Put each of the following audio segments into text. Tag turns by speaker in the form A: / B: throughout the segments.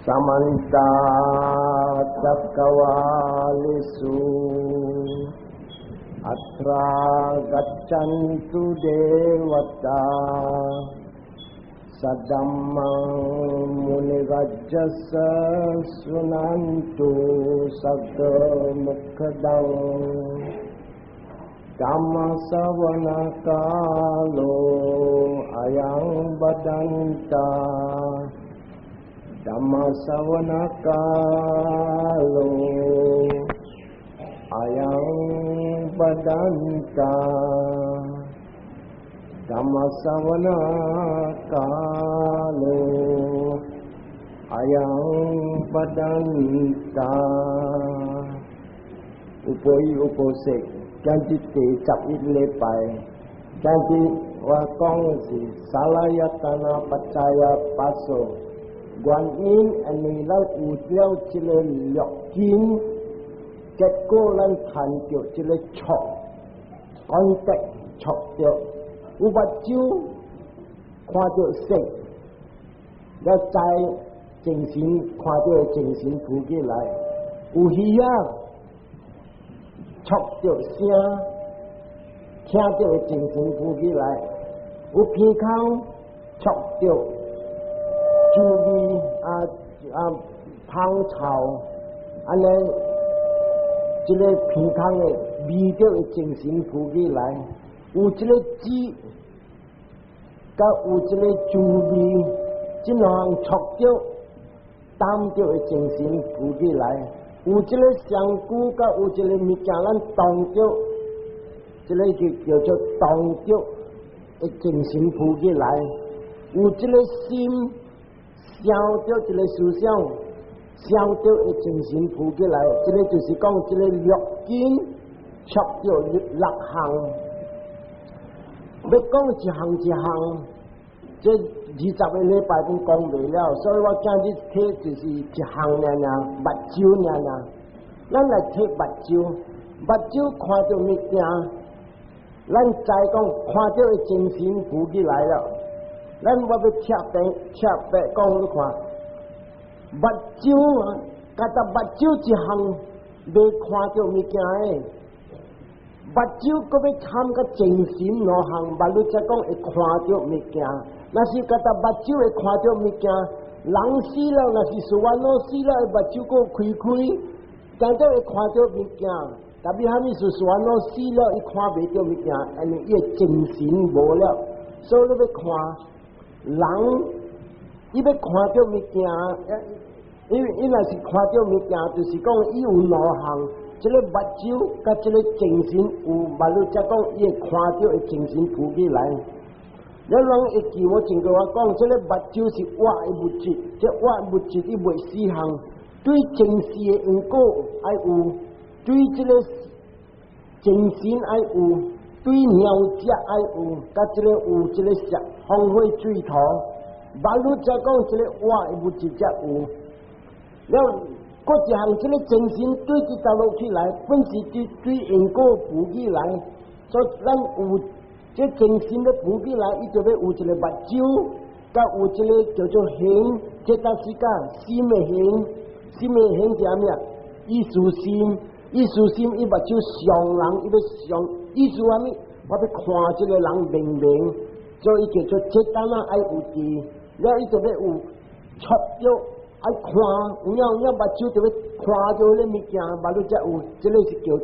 A: Samanta Cakkavalisu Atra Gaccantu Devata Sadammang Munirajjasa Sunantu Sabda Mukkadang Dhamma Savana Kalo Ayang Badanta Dhamma Savana Kalo Ayang Badanta Dhamma Savana Kalo Ayang Badanta Upoi Uposek Janji te chap ít lê bài Janji wa kong si Salayatana Pachaya Paso Guan in ani lau u tiêu chile liok kín Kết cô lan thành kiểu chile chọc Contact chọc tiêu U bát chiu Khoa tiêu sinh Đã chạy trình xin Khoa tiêu trình xin phú kì lại U hiya chọc tiểu xe theo tiểu trình sinh phú ký lại u phi khang chọc tiểu chú vi phang chào anh ấy chỉ là phi khang ấy bị tiểu trình sinh phú ký lại u chỉ là chỉ các u chỉ là chú vi chỉ nói chọc tiểu tam tiểu trình sinh phú ký lại u chỉ là香菇甲有一个物件咱当着，这个叫做当着，会精神浮起来。有这个心烧着一个思想，烧着会精神浮起来。这个就是讲这个六根触着六项，要讲一项一项，这20个礼拜都讲袂了，所以我今日睇就是一项尔，目睭尔。咱来睇目睭，目睭看到物件，咱知讲看到的精神浮起来了。咱我要拆白讲你看，目睭啊，甲到目睭一项未看到物件的，目睭搁要参个精神两项，目睭才讲会看到物件。若是甲到目睭会看到物件，人死了，若是死完了死了，目睭搁开，真正会看到物件。特别哈咪是死完了死了，伊看袂到物件，安尼伊精神无了。所以你要看人，伊要看到物件，伊若是看到物件，就是讲伊有两项，这个目睭甲这个精神有，目睭才讲伊会看到会精神浮起来。咱人会记我前个我讲，这个目睭是活的物质，这活物质伊袂死项，对情绪的因果爱有，对这个精神爱有，对鸟只爱有，甲这个有这个石风火水土，目睭才讲这个活的物质才有。了，各一项这个精神对这条路起来，本是对因果浮起来，所以咱有。这精神的浮起来，伊就要有一个目睭，甲有一个叫做形，这搭是甲心的形，心的形是啥物啊？意思心，伊目睭上人，伊要上，意思啥物？我要看这个人明明，所以叫做这单啊爱有智，了伊就要有触着爱看，有目睭就要看着迄个物件，目睭才有，这个是叫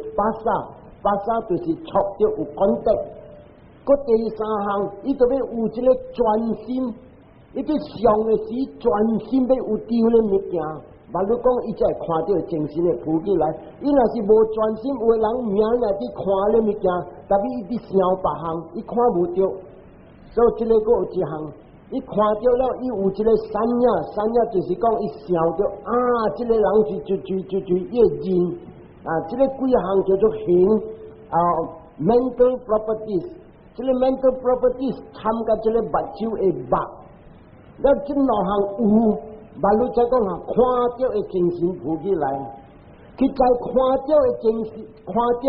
A: 巴萨就是触着有感觉。个第三项，伊就要有一个专心，伊伫上的时专心要有对迄个物件。万如讲，伊才会看到精神的浮起来。伊若是无专心，有的人明来伫看迄个物件，但是伊伫想别项，伊看无着。所以这个佫有一项，伊看到了，伊有一个三影就是讲伊想着啊，这个人是就伊的人啊，这个几项叫做形mental properties。这个 mental properties 参加这个目睭的目，咱这两项有，目睭才讲看到的精神浮起来，去在看到的精神，看到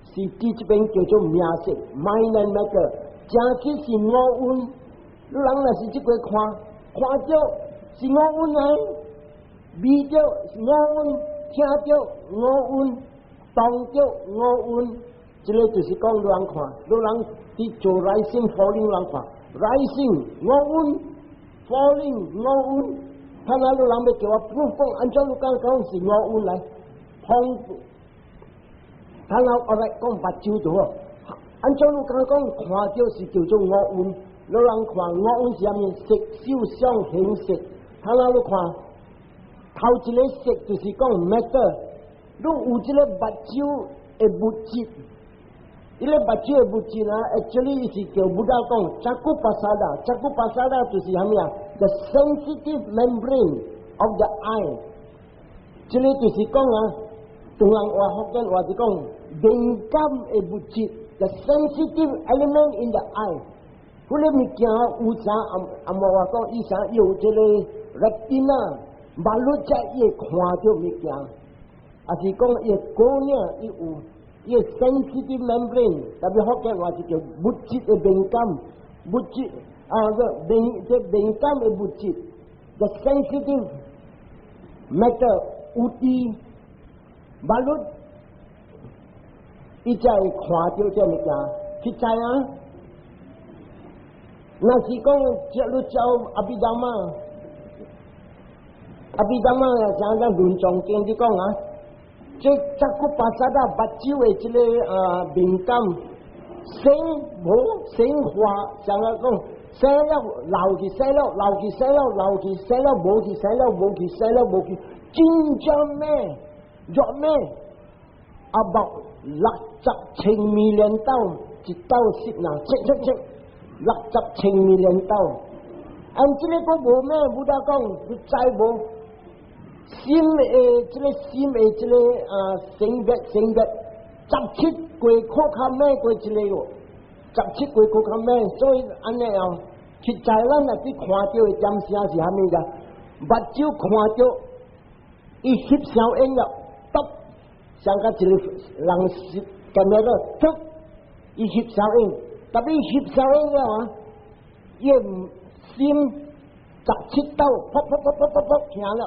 A: 是伫这边叫做名色 mind and matter， 正确是五蕴，你人若是这个看到是五蕴来，味到五蕴，听到五蕴，当到五蕴，这个就是讲人看，人去做rising falling 人看，rising 五蕴 ，falling 五蕴，他那路人要叫我 proof 讲，按照路讲是五蕴来，碰，他那我来讲目睭度，按照路讲看到是叫做五蕴，路人看五蕴是啥物？色、受、想、行、识，他那路看。头一个色就是讲 matter， 你有这个目睭的物质，这个目睭的物质啊 ，actually 是叫不到讲，caku pasada，caku pasada 就是啥物啊 ？the sensitive membrane of the eye， 这个就是讲啊，中人话福建话是讲敏感的物质 ，the sensitive element in the eye， 嗰个物件有啥阿无话讲，伊啥有这个 retina。马路才也看到物件，还是讲伊个呢？伊有伊 sensitive membrane， 特别福建话是叫物质的敏感，物质敏感的物质 ，the sensitive matter 有啲马路，伊才会看到这物件，去知啊？那是讲这路走阿比达嘛？阿比达嘛，像咱论中经就讲啊，这个巴萨达目睭的这个敏感，生无生化，像个讲生了流去，生了流去，生了流去，生了无去，生了无去，生了无去，真正咩？若咩？about 60千million刀，一刀色呐，切，60千million刀，按这个讲无咩，无得讲，你知无？心诶，这个心诶，这个性格，17过可看咩过一个哟，17过可看咩，所以安尼哦，实在咱若去看到的点声是虾米个？目睭看到，伊翕小眼了，突，像个一个人是干那个突，伊翕小眼，特别翕小眼了啊，伊心17刀，砰行了。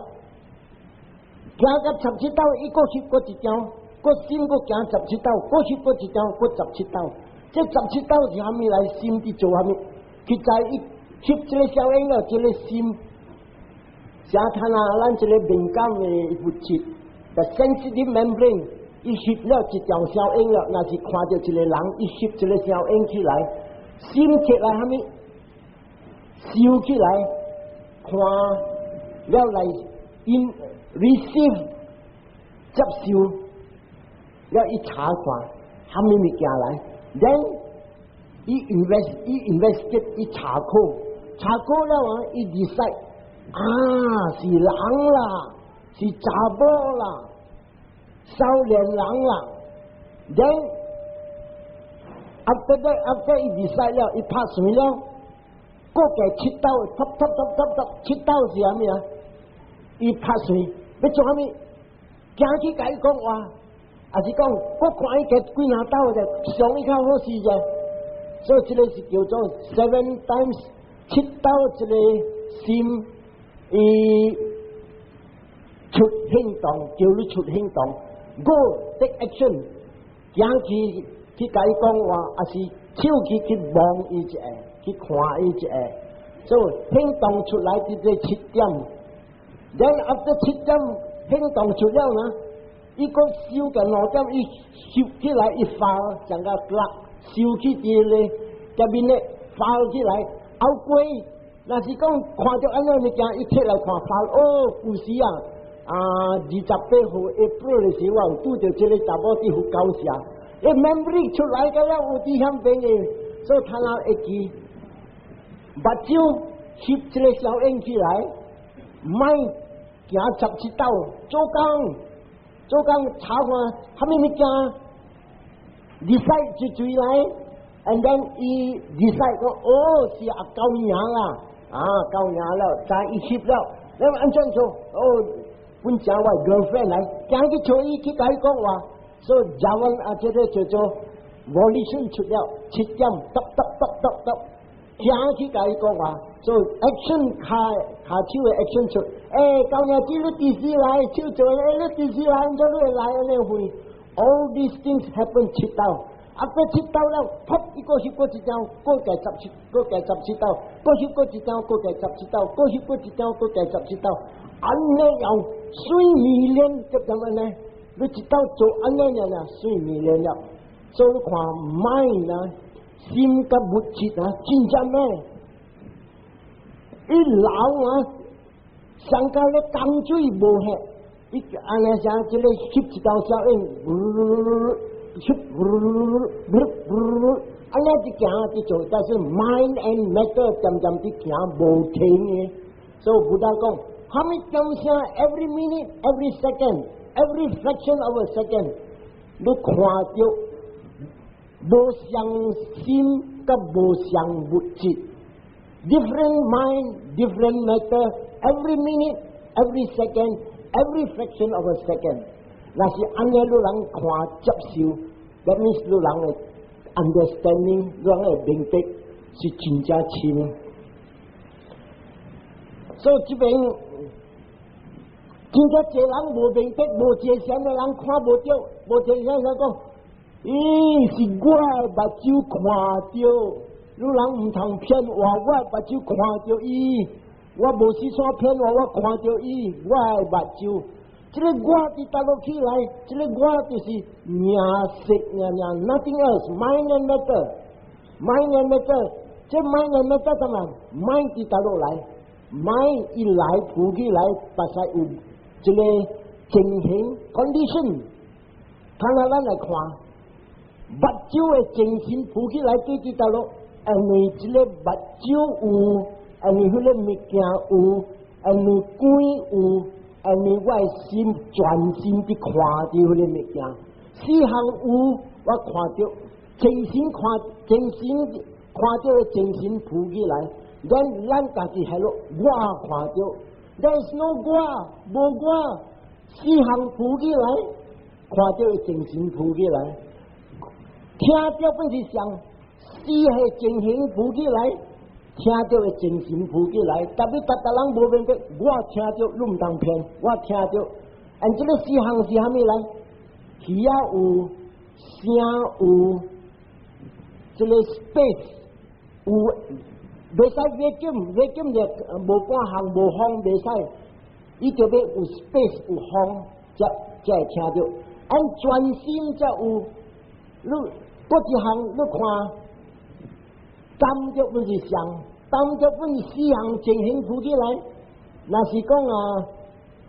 A: 行到17刀，伊过翕过一条，过心过行17刀，过翕过一条，过17刀。这17刀是虾米来心伫做虾米？佢在伊翕这个小眼了，这个心，啥看啊？咱这个敏感的物质 ，the sensitive membrane， 伊翕了一条小眼了，那是看到一个人，伊翕这个小眼起来，心起来虾米？收起来，看了来因。receive 接受，了伊查看，虾米物件来 ，then 伊 investigate 伊查考了啊，伊 decide 啊是人啦，是查某啦，少年人啦 ，then after 伊 decide 了，伊拍算了，过个7刀，7刀是虾米啊？伊拍算。要做虾米？行去甲伊讲话，还是讲我看伊加几下刀者，上伊较好势者。所以这个是叫做 7 times 7刀一个心，伊出行动，叫你出行动 ，go take action， 行去甲伊讲话，还是手去望伊一下，去看伊一下，所以行动出来伫这7点。then after 7点行动出了呢，伊个收个5点，伊收起来一发，像个glass收起伫咧下面咧发起来，后过若是讲看到安尼物件，伊摕来看发哦，有时啊28号 April 的时候，拄着这个查某伫佛教社，伊 memory 出来个了，有啲响边的，所以他那会记，目睭翕这个小眼起来，卖。行17刀，做工查看虾米物件 ，decide 就追来 ，and then 伊 decide 讲哦是阿狗娘啦，狗娘了，再伊翕了，那么安怎做？哦，阮家我 girlfriend 来，行去找伊去甲伊讲话，所以这个叫做volition出了7点，行去甲伊讲话，做 action 下手的 action 出，高娘子你第时来，手做你第时来，咁你来安尼会 ，all these things happen 切刀，切刀了，噗一个是过一条，过计十切刀，过去过一条，过计十切刀，过去过一条，过计十切刀，安尼又水迷恋，咁点样呢？你一刀做安尼样水迷恋了，所以看 mind 啊。心甲物质啊，真正咩？伊老啊，上加咧江水无下，伊安尼像一个吸一道效应，吸，安尼一行一做，但是 mind and matter 渐渐地行无停嘅，所以不但讲，哈咪咁声 every minute, every second, every fraction of a second， 你看到。无相心甲无相物质 ，different mind, different matter, every minute, every second, every fraction of a second。那是安尼，你人看接受 ，that means 你人嘅 understanding， 你人嘅明白是真正深。所以这边真正一人无明白、无界限嘅人看无到，无界限讲。是我目睭看到，你人唔通骗我，我目睭看到伊，我无时线骗我看到伊，我目睭，这个我伫倒落起来，这个我就是名色，nothing else， mind and matter，mind and matter， 这 mind and matter 怎么 ？mind 伫倒落来 ，mind 一来浮起来，把晒有这个情形 condition， 看下咱来看。目睭的精神浮起来，对伫倒落，安尼一个目睭有，安尼迄个物件有，安尼光有，安尼我心专心地看到迄个物件，四项有，我看到精神看到的精神浮起来，咱家己系咯，我看到 ，there's no 我，无我，四项浮起来，看到的精神浮起来。听到本是上，四系精神浮起来，听到的精神浮起来，特别人无明白，我听到你唔当骗，我听到，这个四项是虾米来？耳有，声有，这个 space 有，袂使vacuum就无半项无风袂使，伊就要有 space 有风，才会听到，专心才有，你。嗰一项你看，感觉本是上，感觉本四项情形浮起来，那是讲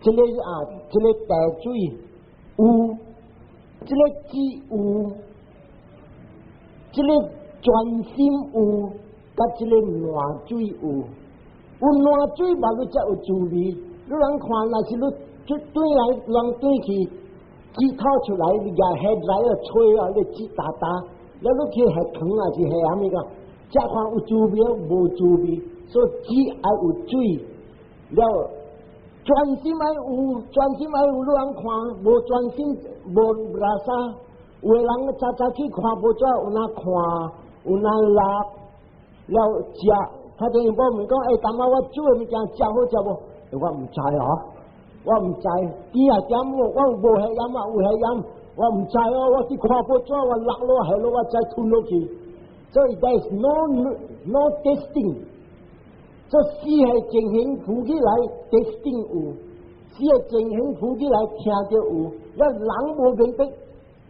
A: 这个大水有，这个智有，这个专心有，甲这个暖水有，有暖水嘛你才有滋味。你人看，那是你对来人对去。指头出来，你牙下来吹你指打，了你去下疼是下虾米个？只看有滋味无滋味，所以指爱有水，了专心爱有，你人看无专心无拉啥，有的人早去看无怎有哪看，有哪落，了食，他等于无问讲，当下我煮的物件食好食无？我唔知我唔知，边啊点我无下饮有下饮，我唔知我去看报纸，我落落下落，我再吞落去。所以 there is no testing。这四系情形浮起来 testing 有，四系情形浮起来听到有，要人无明白，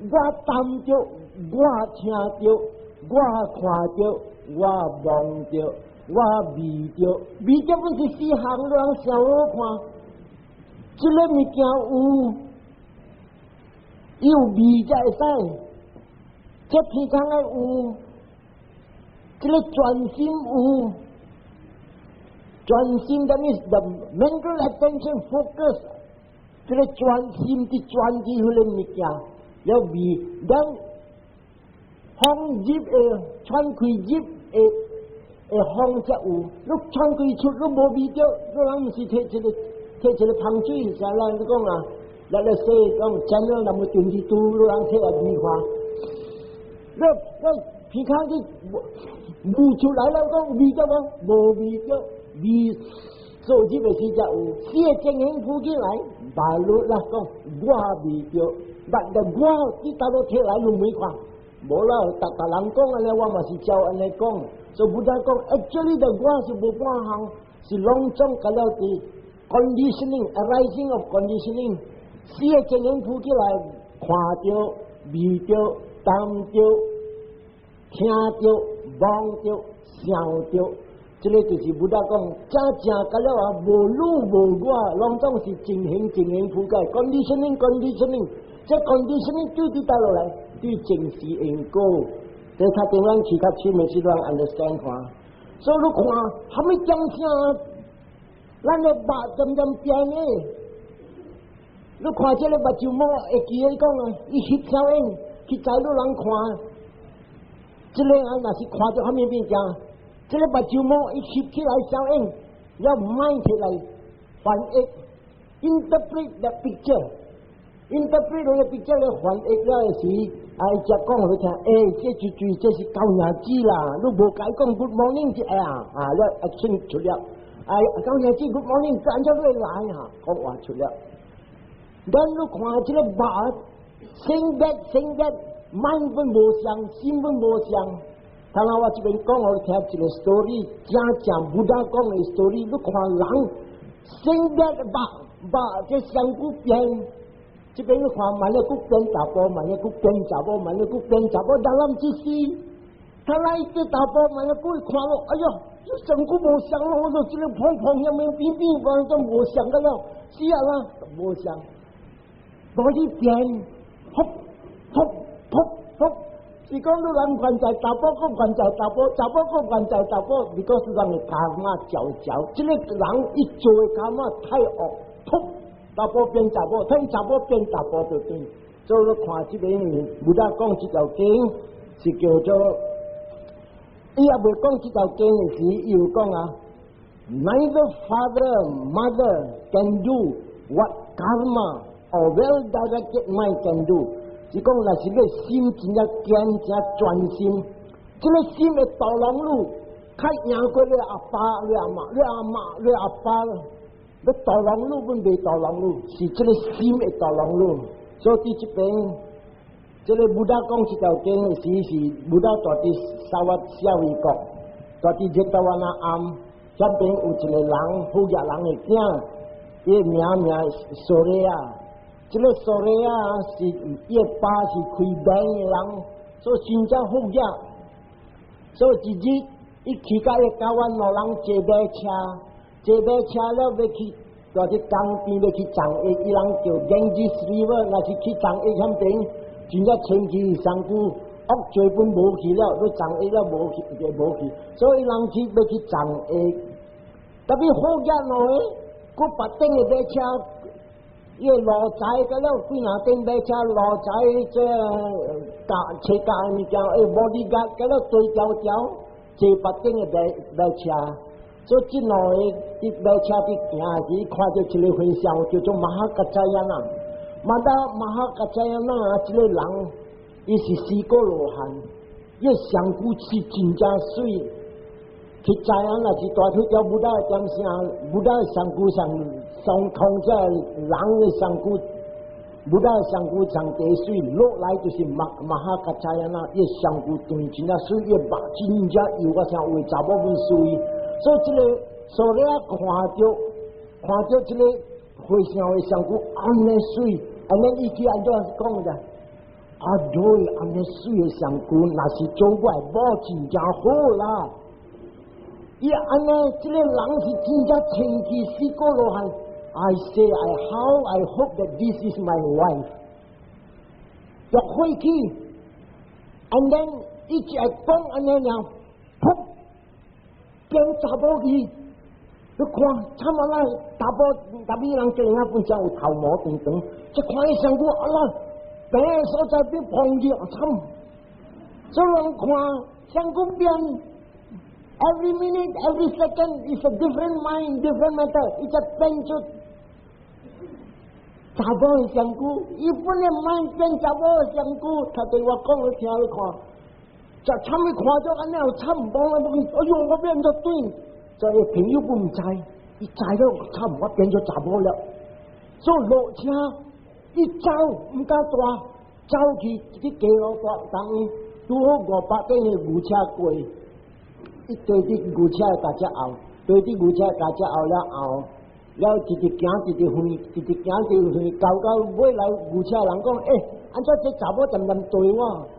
A: 我担着，我听到，我看到，我望到，我味到，味到本是四项，让人上好看。这个物件有味才会使，这鼻腔的有，这个专心有，专心的 means the mental attention focus， 这个专心的专注迄个物件，了味，当风入喘开入风才有，你喘开出你无味道，你人毋是摕一个香水，像咱讲啊，咱来说讲，真了那么电视都人摕来味看，鼻孔去悟出来了，讲味道无？无味道，味做这个时才有。四正形浮起来，马路啦讲我味道，但係我啲大佬摕來弄咩看？無啦，大人講安尼，我嘛是照安尼講。所以不但講 ，actually 的我是無半項，是攏總個了啲 conditioning，arising of conditioning。四個正形浮起來，看到、味到、談到、聽到、望到、想到，這個就是不但講，正個了啊，無路無我，攏總是正形浮起來 ，conditioning。這 conditioning 對啲帶落來，對正視因果，即係佢點樣其他處未是讓 understand 看。所以你看，係咪講聲，咱個目漸變誒？你看這個目睭摸會記佢講啊，伊翕小影，去在路人看，這個啊，若是看到後面變正，這個目睭摸伊翕起來小影，要mind起來翻譯 interpret the picture。interpret 嗰個 picture 咧翻譯了時，只講佢聽，這是狗牙子啦，你無解講 good morning 啫你 action 出了，狗牙子 good morning，趕咗佢來講話出了。但你看這個目，think that mind 分無相，心分無相。睇下我這邊講我聽一個 story，正不但講嘅 story，你看人 think that 目這相互變。這邊你看，萬一谷變查甫，萬一谷變查某，萬一谷變查某，但諗之時，他來這查甫，萬一谷看咯，哎呀，這身軀無相咯，我說這個碰下面邊反正無相個了，是啊啦，無相，多啲變，噗，是講你人關在查甫，個關在查甫，查甫個關在查甫，你個是讓你卡嘛焦，這個人一做卡嘛太惡，噗。查甫變查甫，睇查甫變查甫就對。所以你看這邊，不但講這條經是叫做，伊也未講這條經嘅時，伊有講啊 ，Neither father mother can do what karma or well-directed mind can do。是講若是你心真正堅正專心，這個心會導人路，較贏過你阿爸、你阿媽、你阿媽、你阿爸。你導人路本未導人路，是這個心會導人路。所以這邊，這個布達講這條經嘅時是布達在啲沙瓦小異國，在啲熱帶灣暗，這邊有一個人，好日人嘅囝，伊名索利亞，這個索利亞是伊爸是開店嘅人，所以真正好日，所以一日伊去到伊台灣老人坐馬車。這馬車了要去，在啲江邊要去藏獒，伊人叫 Ganges River，若是去藏獒嗰邊，真正前期上古惡罪本無去了，你藏獒了無去，所以人去要去藏獒。特別好日來，嗰白頂嘅馬車，伊羅仔個了，幾廿頂馬車羅仔這車架物件，bodyguard 個了對調，坐白頂嘅馬車。所以這兩個啲馬車啲行時，看到一個現象叫做馬哈格扎亞那。馬哈格扎亞那這個人，伊是四個羅漢，伊上古是真正水。去扎亞那是大腿叫不到點聲，不到上古上空這人嘅上古，不到上古上地水落來就是馬哈格扎亞那，伊上古對真正水，伊目真正有我想為查某份水。所以這個所以看到這個回想的上古安尼水，安尼伊去安怎講的？對，安尼水的上古，那是做怪無真正好啦。伊安尼這個人是真正前期四個羅漢。I say I hope that this is my wife。就回去 ，and then 伊就講安尼樣，噗。變查甫去，你看，慘啊啦！查甫特別人叫人本身有頭毛長長，一看伊上古啊啦，病嘅所在變碰熱慘，所以人看上古變 every minute, every second is a different mind, different matter， 伊就變出查甫嘅上古，伊本嘅mind變查甫嘅上古，他對我講你聽你看。就参去看咗安尼又参唔幫啦，哎呦我變咗短，就係朋友唔知，一知咗差唔多變咗查某了，所以落車一走唔敢大，走去啲街路大當拄好500幾嘅牛車過，一堆啲牛車大隻後，堆啲牛車大隻後了後。了直直行，直直遠，直直行，直直遠，到尾來牛車人講，安怎這查某站對我？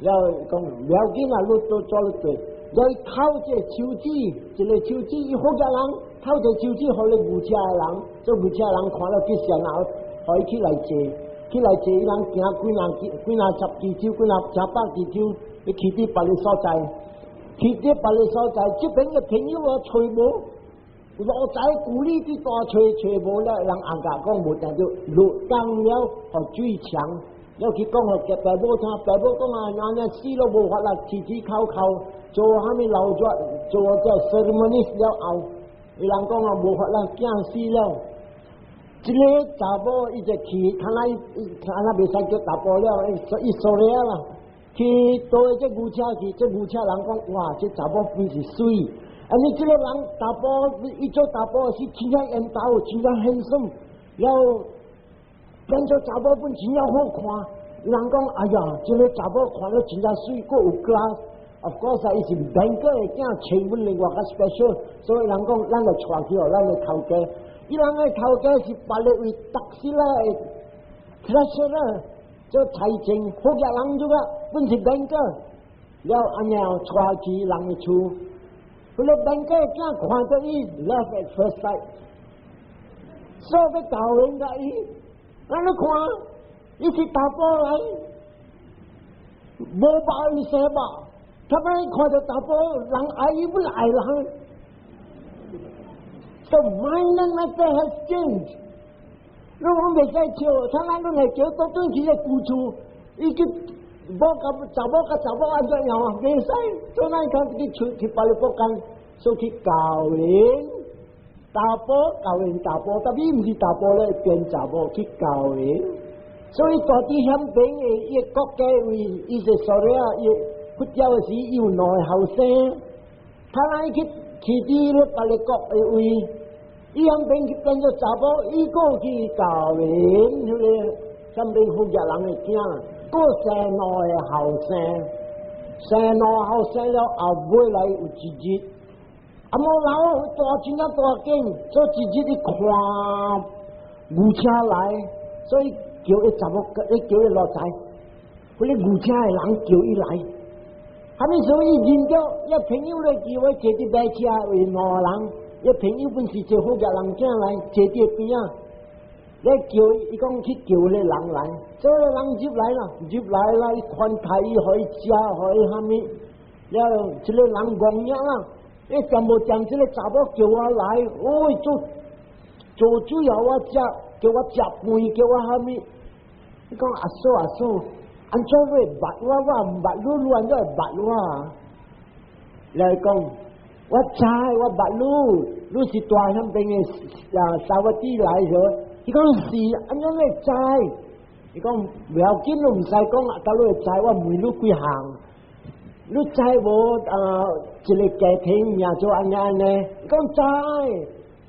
A: 了講唔要緊啊，你都做得對。了偷這手指，一個手指，伊福建人偷這手指，互你牛車的人，做牛車的人看了去上後，互伊起來坐，伊人行幾若10支手，幾若100支手，伊去啲別個所在，去啲別個所在，這邊嘅朋友我吹無。落仔鼓勵啲大吹無咧，人硬架講無定就落當了，互最強。了去講互嘅爸母聽，爸母講啊，人家死都無法啦，起口做蝦米留咗，做只 ceremony 了後，伊人講啊無法啦，驚死了。一個查某伊就去，看那袂使叫查甫了，伊說了啦，去到只牛車去，這牛車人講哇，這查某真是水。你這個人打波，一做打波是真正緣投，真正輕鬆，然後變做打波本真正好看。人講，哎呀，這個打波看了真正水，佫有 class。Of course，伊是banker嘅囝，千本另外較 special。所以人講，咱就帶去哦，咱就頭家。伊人嘅頭家是別個為特斯拉嘅 treasurer，做財政，福建人做個本是 banker。了安樣帶去人嘅厝。佢哋等家驚看到伊 love at first sight，所以佢教人家伊，咱你看，伊是打波嚟，無包伊生吧，他們看到打波，人愛伊不愛人。So mind and matter has changed。如果未使笑，他們都係叫到對起嘅故處，伊個。查某安怎樣啊？袂使，做哪看去出去別個國家，所以去教人打波，但係唔是打波咧，變查某去教人。所以大啲香檳嘅伊國家為伊是所謂啊，伊佛教嘅時伊有內後生，他來去啲咧別個國嘅位，伊香檳去變咗查某，伊個去教人，佢哋香檳福建人嘅囝。個生內後生了後尾來有一日，冇老大真啊大驚，所以一日看牛車來，所以叫伊查某，叫伊落仔，嗰啲牛車嘅人叫伊來，後面所以認到一朋友嚟叫我坐啲馬車為內人，一朋友本是做福建人仔來坐啲邊啊。你叫伊講去叫你人來，所以人入來啦，伊看睇伊可以食，可以蝦米，了這個人講嘢啦，你全部將這個查某叫我來，做主要我食，叫我食飯，叫我蝦米，你講阿嫂，安怎會捌我唔捌你安怎會捌我？你講我知我捌你是大香檳嘅沙瓦底來咗。伊講是安怎會知？伊講唔要緊，都唔使講啊！到你會知，我問你幾項，你知無？一個家庭命做安尼呢？伊講知，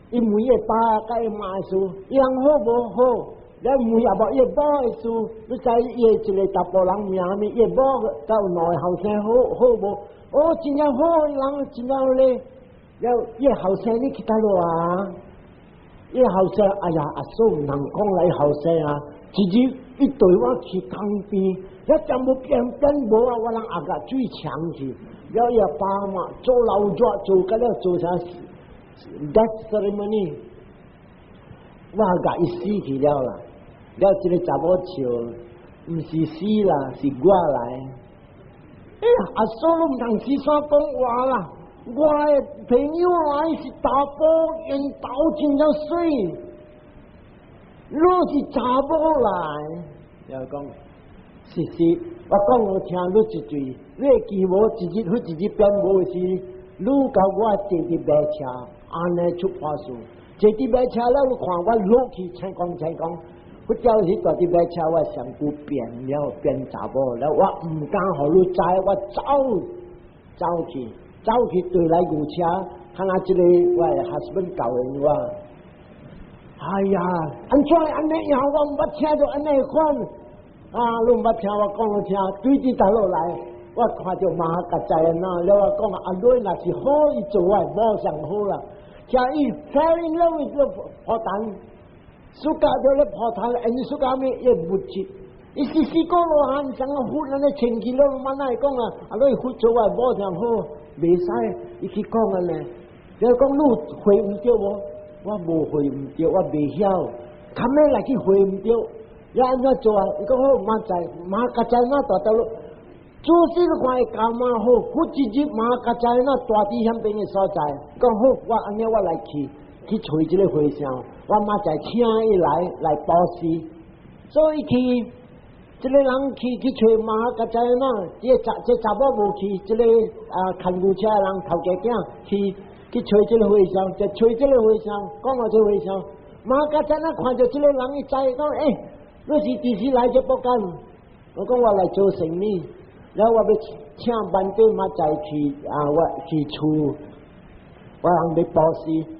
A: 伊問伊爸甲伊媽事，伊人好無好？你問也無伊某嘅事，你知伊一個查甫人命咪伊某到內後生好無？哦，真正好，人真正好咧。了伊後生你去倒落啊？伊後生，哎呀，阿嫂唔能講你後生啊！自己一對我去江邊，一陣冇變無啊！我人阿個最強去，了伊爸媽做老作做緊了做啥 death ceremony， 我阿個伊死去了啦！了這個查某笑，唔是死啦，是我來。哎呀，阿嫂都唔通是啥講話啦！我的朋友來是查甫，緣投真正水，你是查某來。又講，是，我講我聽你一句，你記無自己變無事，你教我坐啲馬車，安尼出發數，坐啲馬車了，我看我落去請講，不掉是大啲买车，我上古变了变查某，了我唔敢互你知，我走去对来牛车，看下这个我husband教人我，哎呀，安怎安尼样，我唔捌听到安尼款，啊，你唔捌听我讲个听，对住倒落来，我看到马甲在那，了我讲阿女若是好，伊做我无上好啦，听伊 fell in love with the 破蛋。suka dia potal and suka me ye bucit isi sikolohan sangat hut na 10 kilo mana ikong aloi hut coba bo yang ho besai iki kong ane dia kong lu hui唔掉我无hui唔掉我未晓咁樣嚟去hui唔掉ya安怎做啊伊講好馬甲仔那大道路做事看會幹嘛好好直接馬甲仔那大地險邊嘅所在講好我安尼我來去找這個會上我馬仔請伊來報事所以去這個人去找馬甲仔那這查某無去這個看牛車的人頭家囝去找這個會上就找這個會上講我這個會上馬甲仔那看到這個人伊知講你是第時來這報幹我講我來做生意然後我要請班隊馬仔去我去厝我人要報事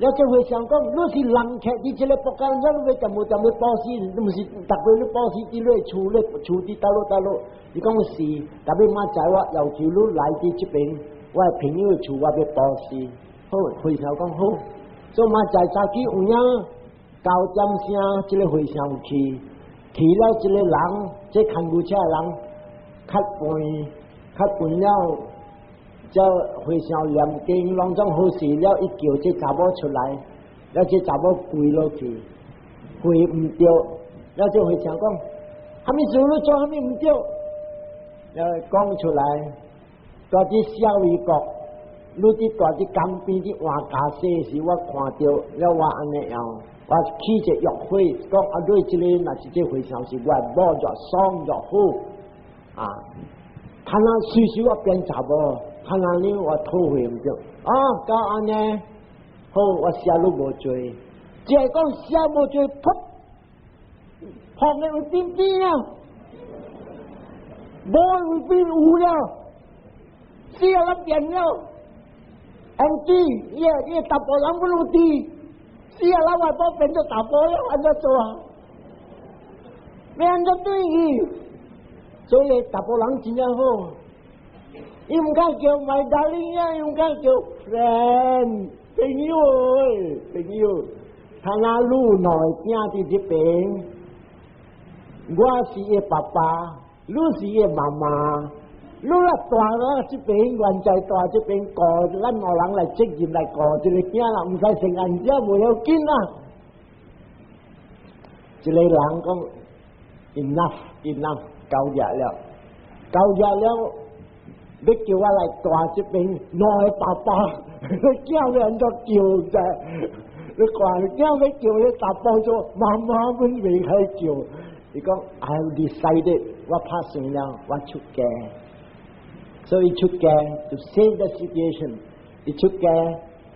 A: 然後就會想講你是人客你這個報幹你要怎麼報事你唔是特別你報事啲你厝啲倒落你講是特別馬仔我要求你來啲這邊我係朋友厝我要報事好會想講好所以馬仔早起有影9點聲這個會上去了這個人這看牛車的人較笨了這會上念經當中好事了一叫這查某出來了這查某跪落去跪唔掉了這會上講還沒做你做還沒唔掉了講出來大啲小微國你啲大啲江邊啲換咖啡時我看到了我安尼樣我起一個約會講你這個若是這會上是我冇咗爽咗好看下隨時我變查某看下你我討會唔着到安尼好我寫你無做只係講寫無做撲你會變變啊冇會變有了寫了變了Anti, ia tapo lang buluti. Siya lang apa pento tapo lang ano to ah. May ano to So ye tapo lang siya ho. Yung ka kêu my darling niya, yung ka kêu friend. Tình yêu. Thằng na lu nói nha thì đi bên. Gua si ye papa, lu si ye mama. 你啦大啦，這邊原在大，這邊過，咱外人來責任來過，這個囝啦，唔使成人家冇要緊啦。這個人講 enough， 夠日了，你叫我來大這邊，內爸爸，你叫人都叫啫，你講你叫你爸爸做媽媽們未係叫，你講 I have decided， 我拍算了，我出家。So he took care to save the situation. He took care.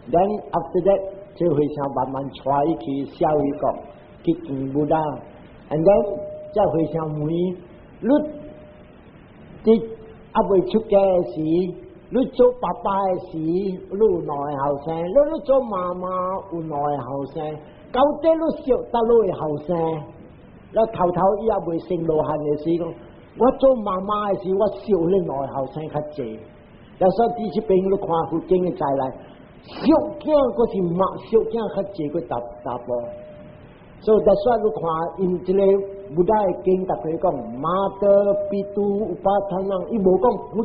A: Then after that, 就會想慢慢帶去小一個去見布達。And then 再會想問你啲阿未出家嘅事，你做爸爸嘅事，你有內後生；你做媽媽有內後生。到底你小得你後生，你頭伊也未成羅漢嘅事講。我做媽媽嘅時，我少你內後生較濟。有時候啲這邊你看附近嘅再來，小囝嗰是媽，小囝較濟佢答波。所以that's why你看，因這個古代嘅經特別講，mother pitu upatanang，伊無講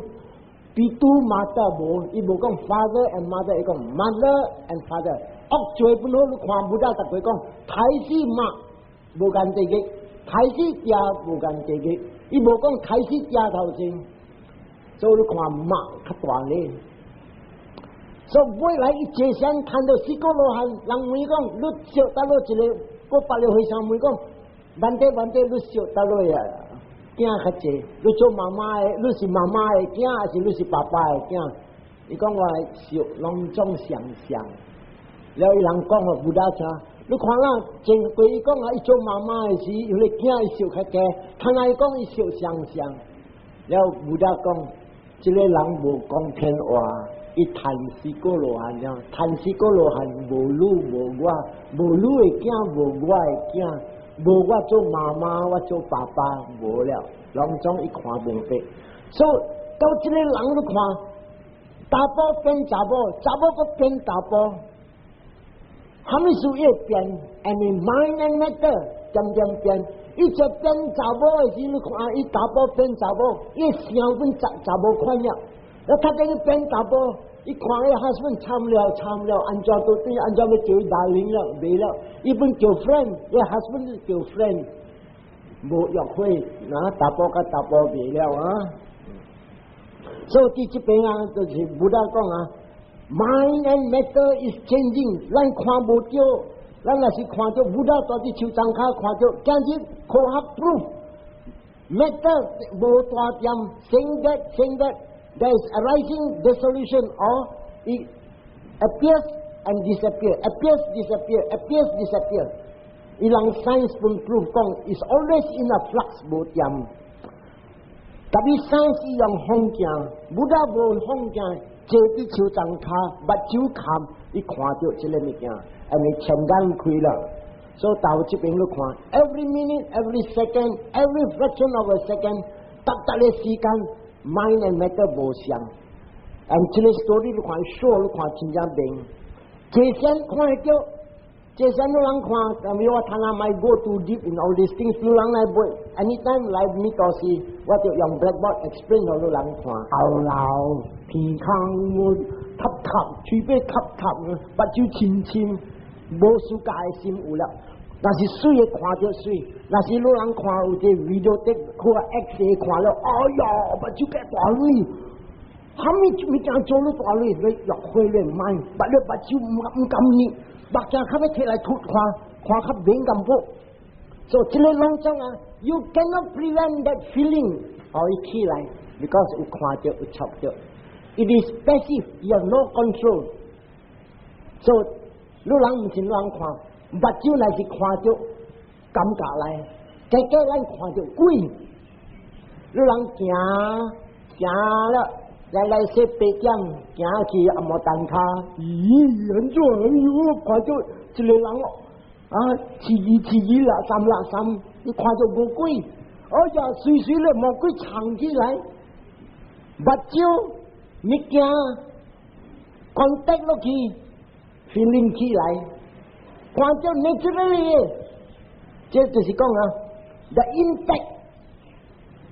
A: pitu mother無，伊無講 father and mother，伊講 mother and father。最本好你看古代特別講，太子媽無間地嘅，太子家無間地嘅。伊無講開始家頭先，所以你看媽較大咧。所以未來伊坐上看到四個羅漢，人問講你小得落一個，我八六會上問講，問題你小得落呀，囝較濟，你做媽媽的，你是媽媽的囝，還是你是爸爸的囝？伊講我係小攏總想，然後伊人講我不大聽。你看啦，前过伊讲啊，伊做妈妈的时，有咧囝伊笑较加，看来讲伊笑相像。了武大讲，这个人无讲骗话，伊谈死过罗汉了，谈死过罗汉无女无我，无女的囝无我的囝，无我做妈妈，我做爸爸，无了，拢总伊看无白。所以到这个人都看，查甫变查某，查某个变查甫。他们属于变 ，any mind and matter 渐变，一直变查某的时，你看伊查甫变查某，伊想分查某款了，那他这个变查甫，伊看伊 husband 参了，安怎都对，安怎要叫伊darling了，没了，伊本叫 friend， 伊 husband 叫 friend， 无约会，那查甫甲查甫没了啊，所以这边啊，就是不大讲啊。Mind and matter is changing， 咱看无到，咱若是看到武大大只手掌卡看到，今日科学 proof matter 无大点 saying that there is arising dissolution or it appears and disappear。伊人 science pun proof 讲 is always in a flux 无点，但是 science 伊用风镜，武大无风镜。坐伫手掌卡，目睭看，伊看到这个物件，安尼全眼开了。所以到这边你看 ，every minute, every second, every fraction of a second， 搭的时间 ，mind and matter 无相。and 这个 story 你看 show 你看真正明，这先看得到，这先你人看，但是我谈下 might go too deep in all these things， 你人来背 ，anytime 来咪到时，我就用 blackboard explain 给你人看，后老。健康我塌塌，除非塌塌，目睭深深，无世界的心有了。那是水的看到水，那是老人看有这 video 的，看 X 看了，哎呀，目睭个大泪，虾米物件做了大泪，你落血了唔买，目睭唔甘呢，目镜较要摕来涂看较敏感不？所以这个拢讲啊 ，you cannot prevent that feeling， 哦，伊起来 ，because 有看到有触到。It is passive, you have no control. So， 你人唔是人看，目睭乃是看到感觉来，结果咱看到鬼。你人行了，来说白点，行去阿摩蛋卡，咦，安怎？哎呦，看到一个人啊，刺啦，三，你看到魔鬼，哎呀，随咧魔鬼藏起来，目睭。物件 contact 落去 ，feeling 起来，看到 naturally， 这就是讲啊 ，the impact，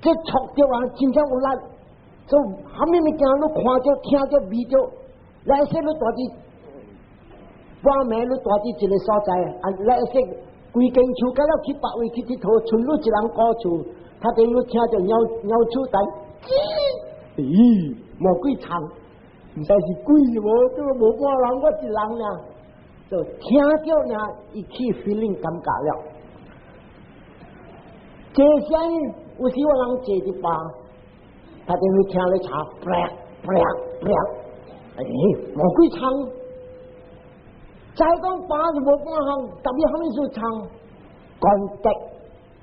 A: 这触到啊，真正有力，所以虾米物件你看到、听到、味到，来说你大致，半暝你大致一个所在，啊，来说规间厝甲了去别位去佚佗，剩你一人古厝，他等你听到鸟鼠蛋，咦？魔鬼藏，唔知是鬼无，这个无半人，我一人呀，就听到呢，一起 feeling 感觉了。这些有时我人坐一把，他就会听你查，哎，魔鬼藏。再讲把是无半行，特别后面就藏，contact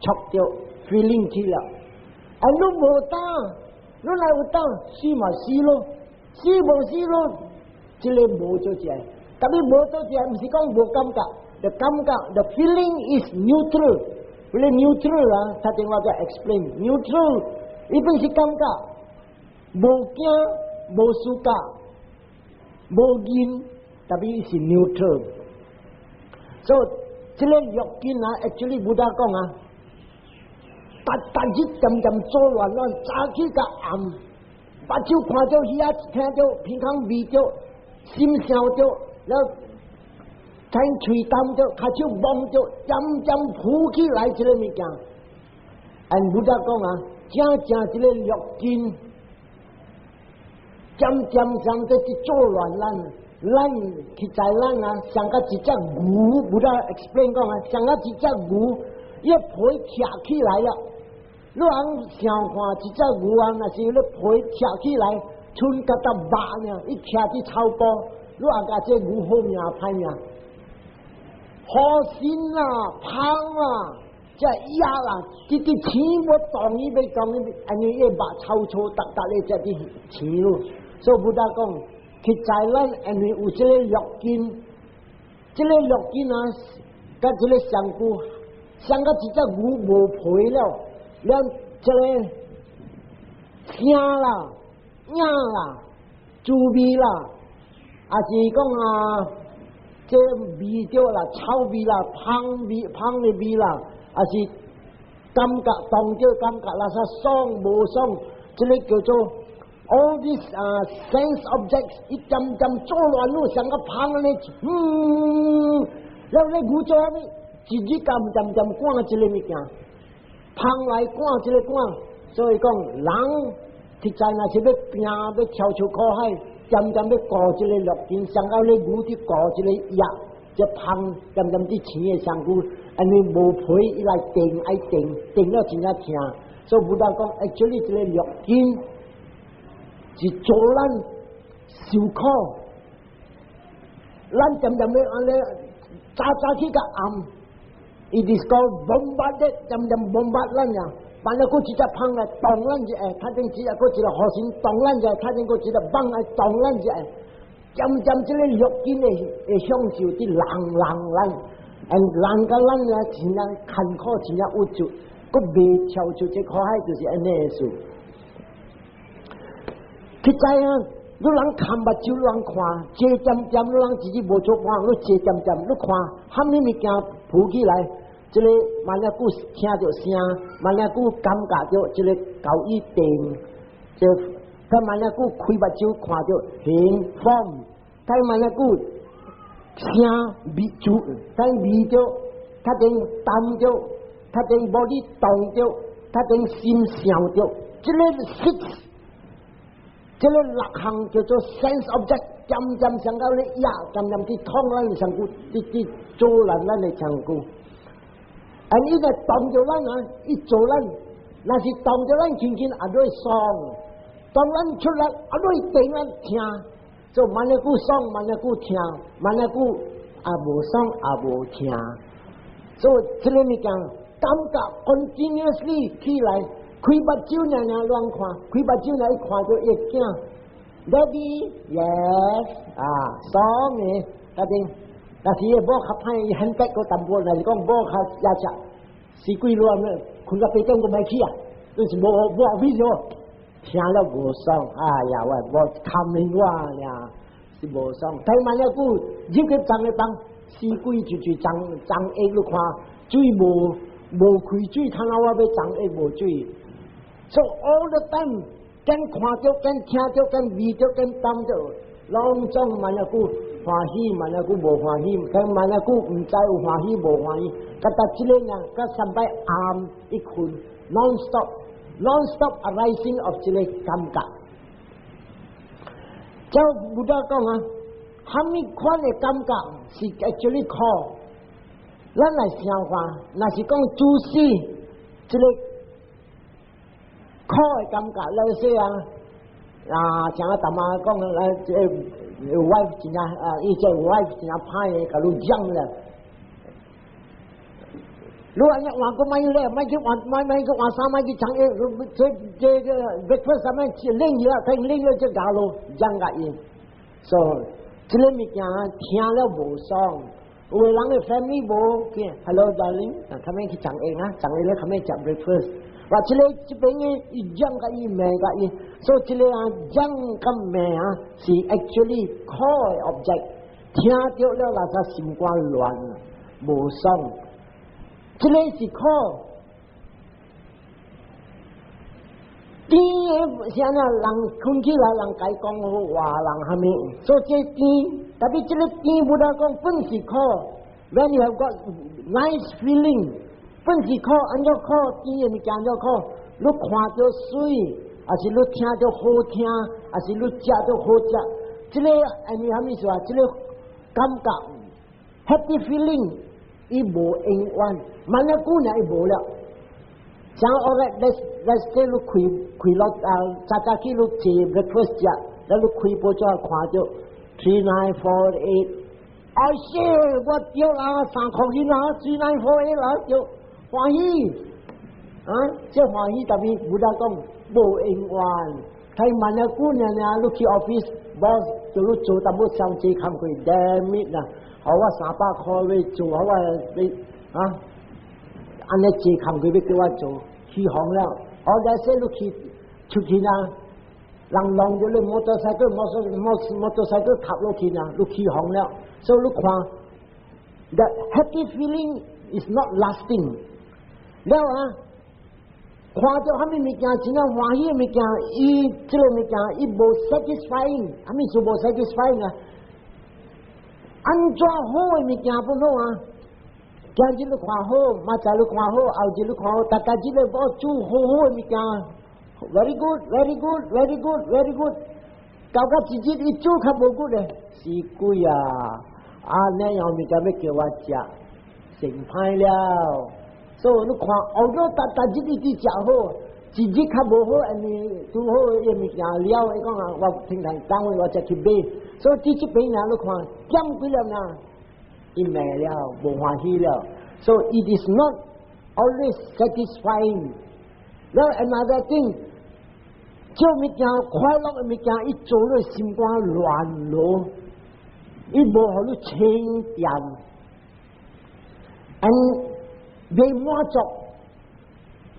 A: 触到 feeling 去了，哎，你无打。你来有当死嘛死咯，死无死咯，这个无做起来，但是无做起来，唔是讲无感觉，the 感觉 the feeling is neutral， 为了 neutral 啊，他电话在 explain neutral， 一般是感觉，无惊无输家，无瘾，但是是 neutral， 所以这个药劲啊 ，actually 不大讲啊。但是渐做乱，早起甲暗，目睭看到耳仔听到，鼻孔味到，心想到，然后睇嘴啖到，脚手摸到，渐浮起来这个物件。按武大讲啊，正这个药劲，渐在去做乱咱去在咱啊，像个一只牛，武大 explain 讲啊，像个一只牛，一皮翘起来了。你人想看一只牛啊，若是咧皮翘起来，剩甲搭肉呢，伊徛伫草坡，你人甲这牛好命歹命？好心啦，胖啦，这压啦，这钱我当伊要讲，安尼一把臭臭哒哒咧，这啲钱咯。所以不达讲，去在咱安尼有这个绿金，这个绿金啊，甲这个香菇，香到一只牛无皮了，咱这个声啦、影啦、滋味啦，啊是讲啊。这味道啦、臭味啦、芳的味啦，还是感觉当着感觉啦，啥爽无爽，这个叫做 all these sense objects 一点点做乱咯，像个芳咧，然后咧古做咩，自己点赶这个物件，芳来赶这个赶，所以讲人实在那是要拼要跳出苦海。渐渐要过这个绿金，上到咧牛啲过这个叶，这芳渐渐啲青的香菇，安尼无皮伊来定爱定了真正听，所以不但讲，actually这个绿金是做咱受苦，咱渐渐要安尼早起个暗 ，it is called bombarded， 渐渐 bombard 咱呀。完了，过一只胖来动咱一下，他正只过一个好心动咱一下，他正过一个棒来动咱一下，渐渐这个绿金会享受啲人甲咱啊，真正坎坷，真正有助，佮未跳出这苦海，就是安尼个事。实在啊，你人看目睭，你人看，斜渐渐，你人自己无做看，你斜渐渐，你看，喊你物件浮起来。这个万一古听到声，万一古感觉到这个狗一定，这他万一古开目睭看到形风，他万一古声味住，他味着，他正淡着，他正body动着，他正心想着，这个6，这个6项叫做 sense object， 渐上到咧呀，渐去通咱上古，啲做咱的上古。伊个动着咱啊，一做咱，那是动着咱轻轻啊，对爽，当咱出来啊，对定咱听，就万一句爽，万一句听，万一句啊无爽啊无听，所以这个物件感觉 continuously 起来，开目睭乱看，开目睭一看就一惊 ，Daddy yes 啊，爽嘅，嗰啲。但是无较歹，伊很白个淡薄，但是讲无较压差，死鬼乱咧，困到白天都袂起啊，就是无味着，听了无爽，哎呀喂，无堪命我呀，是无爽。睇万一句，入去脏咧当，死鬼就脏下你看，水无开水，看到我要脏下无水。So all the time， 跟看着，跟听着，跟味着，跟淡着，拢总万一句。欢喜，万一句无欢喜，但万一句唔知有欢喜无欢喜，甲到这个人，甲三摆暗一困 ，non stop arising of 这个感觉。就不得讲啊，虾米款的感觉是 actually call， 咱来想法，那是讲主事这个 call 的感觉，来说啊，像阿大妈讲啊，wife 真正伊这 wife 真正歹个，甲你讲了。如果你换个买咧，买去换买去换衫，买去长这个 breakfast 上面去拎了，他拎了就搞咯，讲个伊。所以这个物件听了无爽，有个人的 family 无嘅 ，hello darling， 他们去长下啊，长下咧他们食 breakfast。ว่าเฉลยจะเป็นอีจังกับอีแม่กับอี so เฉลยจังกับแม่是 actually core object 听到了那个心肝乱无爽เฉลย是 core 甜的是安那人困起来人该讲好话人还没所以这甜 tapi 这个甜不得讲本是 core when you have got nice feeling本是靠，按照靠，甜的物件按照靠，你看到水，还是你听到好听，还是你食到好食，这个你啥意思啊？这个感觉 happy feeling， 伊无永远，万一姑娘伊无了。像let's say 你开落早起你坐 breakfast 食，然后你开播咗看到3948。ไอ้เชี่ยว่าเดียวละสั่งของกินละจีนายโฟเอละเดียว欢喜这欢喜但是不大讲无因缘睇慢啊姑娘啊你去 office boss 就你做淡薄上次看佢 damn it 啦好啊300块你做好啊你安尼借看佢要叫我做起行了我在说你去出去啦人浪咗你摩托車踏落去啦你起行了所以你看 the happy feeling is not lasting แล้ว看到他们物件真正欢喜的物件伊这个物件伊无 satisfying 他们是无 satisfying 安怎好的物件不好今日你看好明仔你看好後日你看好大家這個要做好的物件 very good very good very good very good 到個自己一做較無 good 咧是鬼那樣物件要叫我食成歹了所以你看，後頭大日你食好，自己較無好，安尼拄好嘅物件了，伊講我平常單位我才去買，所以這邊你看，減幾了呢？伊賣了，無歡喜了。So it is not always satisfying. Now another thing，這物件快樂嘅物件，伊做了心肝亂咯，伊無互你清點。And they want to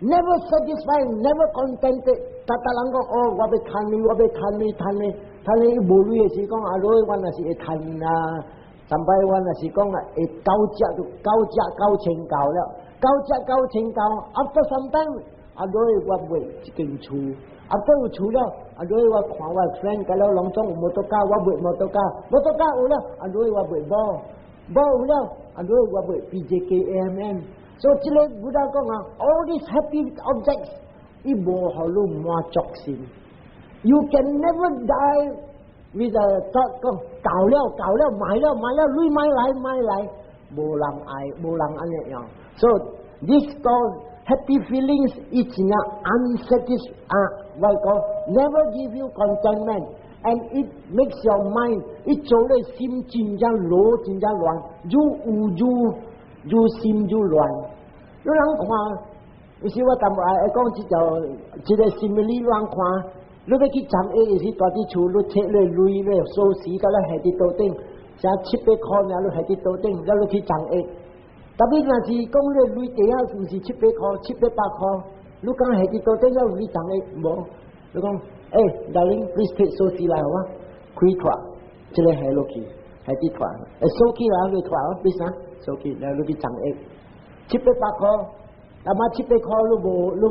A: never satisfied, never contented. Tata lang ko, wabe kanmi. Tani bulu ye si kong aloy wan na si etan na. Sampai wan na si kong kau cheng kau le. Kau cheng kau. After some time, aloy wabe chicken chu. After chu le, aloy wa kwa wa friend kalau long chong motoka wabe motoka ule, aloy wabe bo ule, aloy wabe PJKMM. So 這個古代講all these happy objects 伊無互你滿足心 You can never die with a thought 講搞了買了你買來無人愛無人安尼樣 So this called happy feelings is never give you contentment and it makes your mind 伊做你心真正羅真正亂愈心愈亂，你人看，有時我淡薄愛講一個心理亂看，你要去站 A 有時大啲厝，你摕你累咧，鎖匙甲你下啲桌頂，成700塊爾，你下啲桌頂，了你去站 A。特別若是講你累地下，唔是700塊、700塊，你講下啲桌頂了你站 A 無？你講darling please take 鎖匙來好啊，開拖，這個下落去，下啲拖，鎖起來你拖please所以然後你去掙700塊，但係700塊你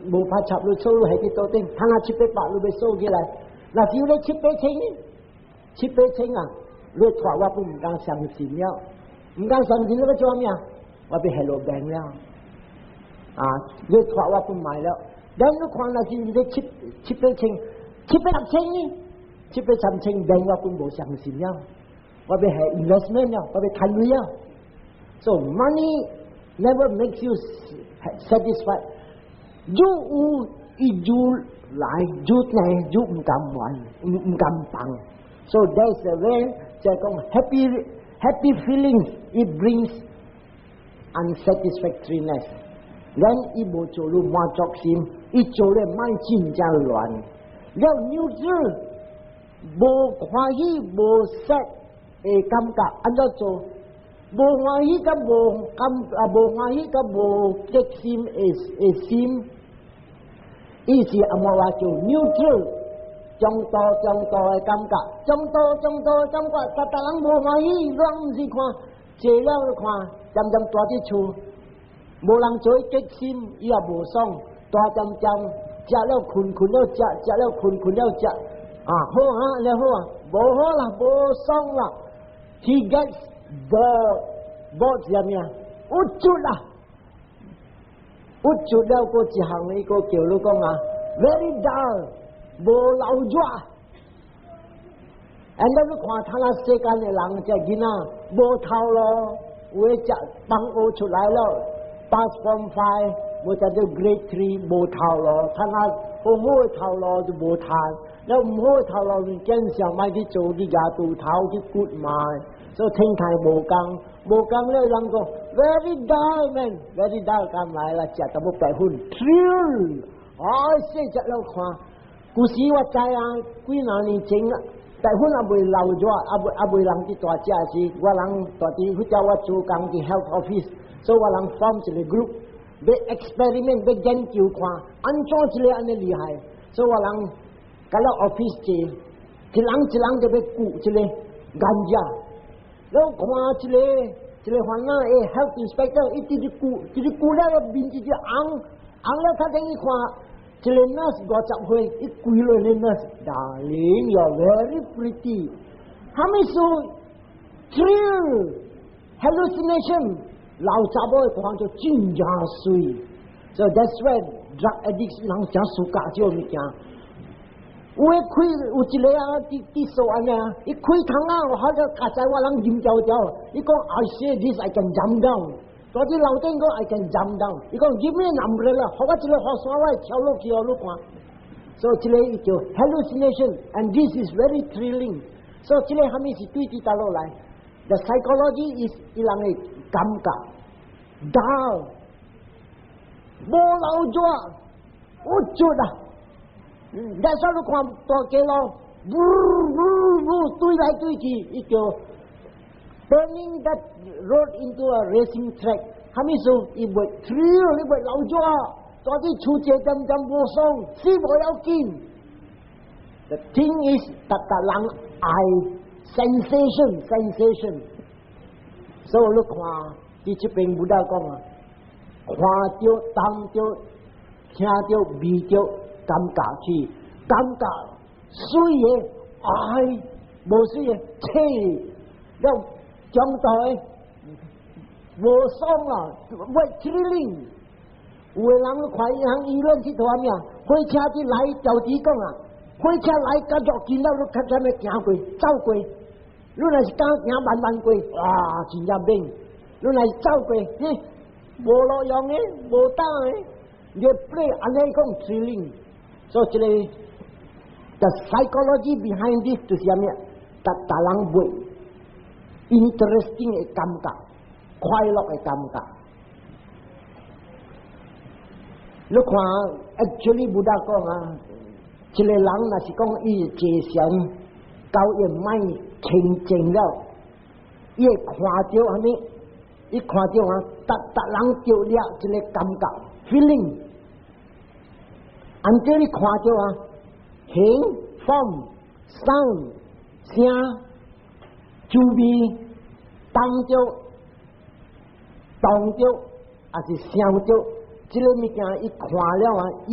A: 無法插你收你喺啲桌頂，睇下700你要收起來，嗱只要你700千你拖我都唔敢相信了，唔敢相信你要做咩？我被下落病了，你拖我都買了，然後你看嗱是你700千700千病我都無相信了，我被下 investment 了，我被賺錢了。So money never makes you satisfied. 越有越來越唔敢玩，唔敢放。So that's a way 就係講 happy feelings. It brings unsatisfactoriness. Then 伊無做到滿足心，伊做咧蠻真正亂。了 neutral 無歡喜無sad 嘅感覺，安怎做？無歡喜甲無激心嘅心，伊是阿媽話叫 neutral， 中度嘅感覺，中度感覺，大人無歡喜，人毋是看，坐了就看，漸大啲厝，無人做激心，伊也無爽，大漸，食了困了食了困了食，好你好無好啦，無爽啦 ，he gets bored 係咩啊？鬱卒啦，鬱卒了個一行呢個叫你講very dull， 無流熱。and 你看睇下世間嘅人隻囡仔無頭路，有嘅隻放學出來了 ，pass form 5，冇隻到 grade 3無頭路，睇下好嘅頭路就無彈，有唔好嘅頭路你經常買去做啲牙杜頭去骨埋。所以天台无讲了，人讲 very dull man，very dull 咁来啦，食淡薄白粉 ，thrill， 细只了看，古时我知啊，几廿年前啊，白粉也未留咗，也未人去大只时，我人大啲，佢叫我做工啲 health office， 所以我人 form 一个 group， 要 experiment， 要研究看，安怎一个安尼厉害，所以我人搞到 office 去，一人就要顾一个研究。แล้ว看一个患者health inspector 一直顾了面直红了，他等于看一个 nurse 50岁，一跪落嚟 nurse， darling you're very pretty， 他们说 thrill hallucination， 老查某看就真正水， so that's why drug addicts 人真suka 这种物件。有一个啊，啲数安尼啊，伊开窗啊，我好像刚才我人尖叫叫，伊讲 I say this I can jump down， 嗰啲老丁讲 I can jump down， 伊讲 give me an umbrella， 好我一个好山位跳落去看，所以这个叫 hallucination and this is very thrilling， 所以这个下面是对地打落来 ，the psychology is 伊人嘅感觉 ，down， 无老咗，我做啦。that's why 你看大街路，对来对去，伊叫 turning that road into a racing track。他们说，伊袂 thrill， 伊袂老咗，大啲出车针无爽，死无要紧。The thing is， 人爱 sensation。所以你看，你这边不大讲啊，看到、当到、听到、味到。感觉去，感觉水嘅爱，无水嘅气，要将来无爽啦，会 thrilling。有个人快人医院去做咩啊？火车就来调子讲啊，火车来加速见到你看啥物行过走过，你若是敢行慢过，哇，真正猛！你若是走过，无路用嘅，无打嘅，越 play 安尼讲 thrilling。所以这个 the psychology behind this 就是啥物？大人会 interesting 嘅感觉，快乐嘅感觉。你看 ，actually 不大讲啊，一个人若是讲伊坐上到伊mind清净了，伊会看到啥物？伊看到啊，大人着了一个感觉 feeling。安这你看到啊，形、form、sound、声、滋味、当着、动着，还是想着，这个物件伊看了啊，伊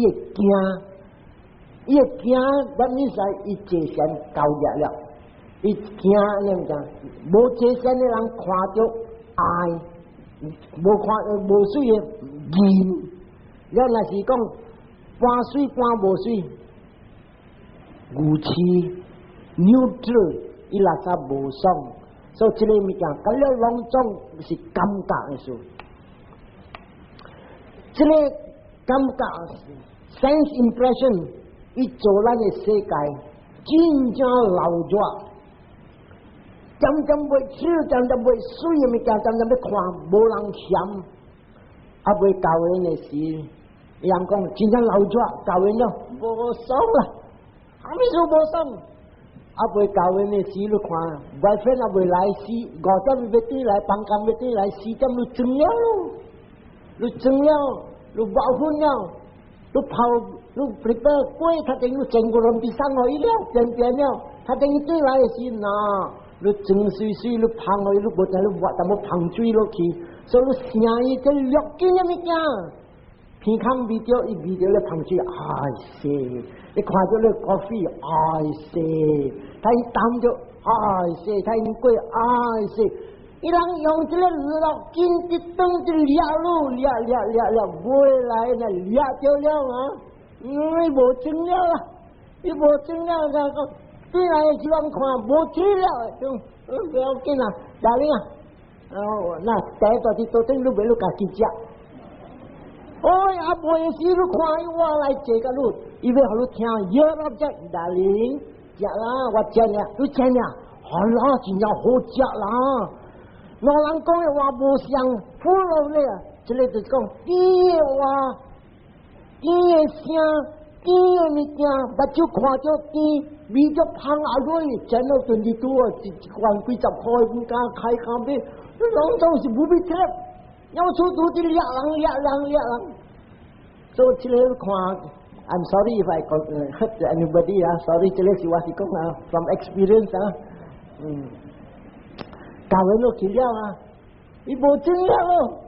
A: 会惊，咱咪使伊坐先交热了，伊惊那物件，无坐先的人看着爱，无水的厌，咱若是讲。半水半无水，牛气 neutral， 伊垃圾无爽，所以这个物件，咁了拢总是感觉的事。这个感觉 sense impression， 伊做咱的世界真正流热，渐袂少，渐袂水的物件，渐要看无人嫌，啊袂教人的事。人讲真正流热，教完了无爽啦，还没说无爽，啊袂教完的时你看 ，boyfriend 也袂来死，5点要对来，放工要对来，4点你装了，你爆昏了，你泡，你 prepare 过，他等于整个人比上好一了，变了，他等于对来的时呐，你装水，你胖了，你无在你活，但冇胖水落去，所以你声音就略紧一物件。偏看味道，伊味道咧香水，哎塞！你看到咧咖啡，哎塞！他一淡着，哎塞！他一过，哎塞！伊人用这个落紧一顿就掠路，掠，未来呢掠着了啊！伊无真了啦，伊无真了，他讲对来的希望看无真了，就不要紧啦，大玲啊！那第一大啲到底你袂路家己食。哦呀，袂是你看我来坐个路，伊要互你听，约了只大玲，食啦，我食了，你食了，好啦，真正好食啦！老人讲的话无像，好了咧，这个就是讲甜的话，甜的声，甜的物件，目睭看着甜，味着香啊瑞，真到22啊，一罐几十块，唔敢开咖啡，拢总是不必吃，要出都是掠人。所以这个看 ，I'm sorry if I hurt anybody 啊 ，sorry 这个是我是讲啊 ，from experience 啊，教会都去了啊，伊无真了咯，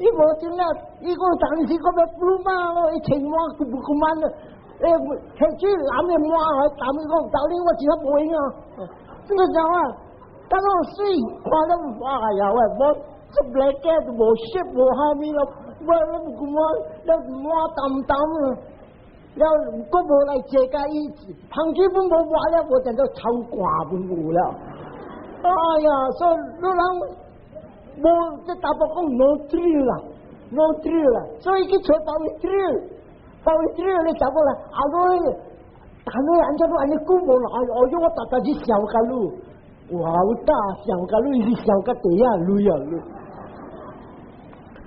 A: 伊无真了，伊个当时个要不嘛咯，伊青蛙不慢了，黑猪蓝的蛙还打咪讲，到底我只好不赢啊，这个讲啊，但我水看了哇呀喂，我这 black cat 无 shape 无下面咯。我不过我淡啊，了我无来这个意思，旁边本无话了，我真到超挂本无了。哎呀，所以老人无这大伯讲 no drill 啦，所以去找包一 drill 你找过来，啊对，但你按照安尼讲无来，我大是小个路，哇，我大小个路是小个地啊，累啊。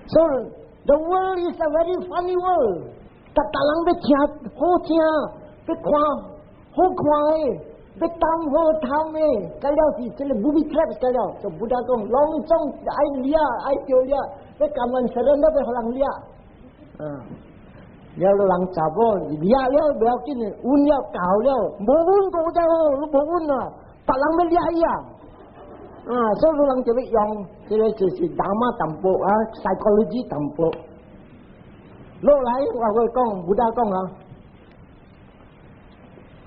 A: 所以。The world is a very funny world. 大人要听好听，要看好看的，要当好谈的，该了是这个 movie traps 该了，就不大讲隆重爱掠爱丢掠，要甘愿承认要被人掠。了人查某掠了不要紧的，稳了搞了，无稳过才好，无稳啊，别人要掠伊啊。所以人就要用，这个就是打马淡薄啊 ，psychology 淡薄。落来我会讲，不大讲啊。